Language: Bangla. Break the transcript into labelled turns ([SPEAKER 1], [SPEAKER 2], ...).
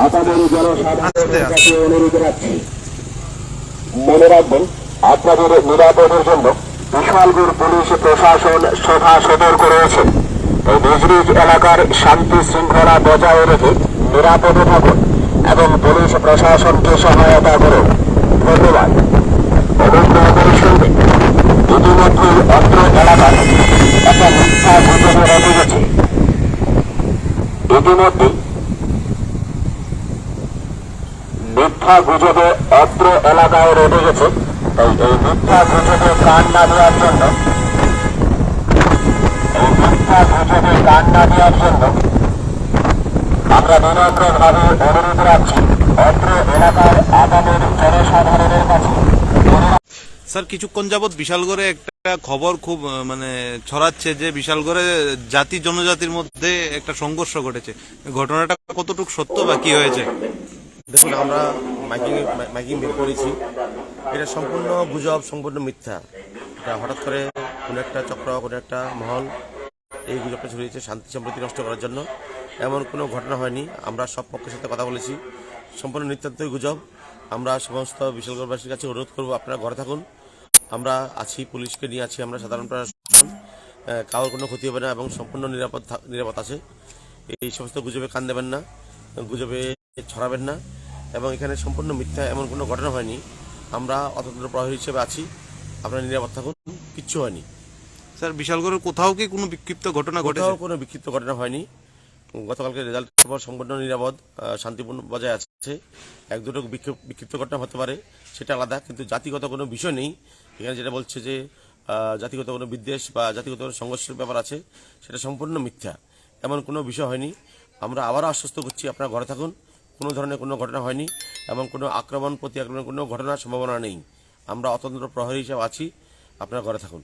[SPEAKER 1] আপামরি জনসাধারণের কাছে অনুরোধ রাখছি, মনে রাখবেন আপনাদের নিরাপদের জন্য বিশালগড় পুলিশ প্রশাসন সভা সতর্ক রয়েছে। এই নিজ নিজ এলাকার শান্তি শৃঙ্খলা বজায় রেখে নিরাপদে থাকুন এবং পুলিশ প্রশাসনকে সহায়তা করুন। ধন্যবাদ। অনুগ্রহ শুনবেন, ইতিমধ্যেই অত্র এলাকার একটা মিথ্যা গুজবে রটে গেছে। ইতিমধ্যে মিথ্যা গুজবে অত্র এলাকায় রটে গেছে। তাই এই মিথ্যা গুজবে কান না দেওয়ার জন্য আমরা বিনম্রভাবে অনুরোধ রাখছি অত্র এলাকার আপামর জনসাধারণের কাছে।
[SPEAKER 2] স্যার, কিছুক্ষণ যাবৎ বিশালগড়ে একটা খবর খুব মানে ছড়াচ্ছে যে বিশালগড়ে জাতি জনজাতির মধ্যে একটা সংঘর্ষ ঘটেছে। ঘটনাটা কতটুকু সত্য বা কি হয়েছে?
[SPEAKER 3] দেখুন, আমরা মাইকিং বের করেছি, এটা সম্পূর্ণ গুজব, সম্পূর্ণ মিথ্যা। এটা হঠাৎ করে কোনো একটা চক্র, কোনো একটা মহল এই গুজবটা ছড়িয়েছে শান্তি সম্প্রীতি নষ্ট করার জন্য। এমন কোনো ঘটনা হয়নি। আমরা সব পক্ষের সাথে কথা বলেছি, সম্পূর্ণ নিতান্তই গুজব। আমরা সমস্ত বিশালগড়বাসীর কাছে অনুরোধ করবো, আপনারা ঘরে থাকুন। আমরা আছি, পুলিশকে নিয়ে আছি, আমরা সাধারণ প্রশাসন, কারোর কোনো ক্ষতি হবে না এবং সম্পূর্ণ নিরাপদ আছে। এই সমস্ত গুজবে কান দেবেন না, গুজবে ছড়াবেন না এবং এখানে সম্পূর্ণ মিথ্যা, এমন কোনো ঘটনা হয়নি। আমরা অতন্ত্র প্রহরী হিসেবে আছি, আপনারা নিরাপদ থাকুন, কিচ্ছু হয়নি।
[SPEAKER 2] স্যার, বিশালগড়ের কোথাও কি কোনো বিক্ষিপ্ত ঘটনা ঘটেছে?
[SPEAKER 3] কোথাও কোনো বিক্ষিপ্ত ঘটনা হয়নি। গতকালকে রেজাল্টের পর সম্পূর্ণ নিরাপদ, শান্তিপূর্ণ বজায় আছে। এক দুটো বিক্ষিপ্ত ঘটনা হতে পারে, সেটা আলাদা, কিন্তু জাতিগত কোনো বিষয় নেই এখানে। যেটা বলছে যে জাতিগত কোনো বিদ্বেষ বা জাতিগত কোনো সংঘর্ষের ব্যাপার আছে, সেটা সম্পূর্ণ মিথ্যা। এমন কোনো বিষয় হয়নি। আমরা আবারও আশ্বস্ত করছি, আপনারা ঘরে থাকুন, কোনো ধরনের কোনো ঘটনা হয়নি এবং কোনো আক্রমণ প্রতি আক্রমণের কোনো ঘটনার সম্ভাবনা নেই। আমরা অতন্ত্র প্রহরী হিসেবে আছি, আপনারা ঘরে থাকুন।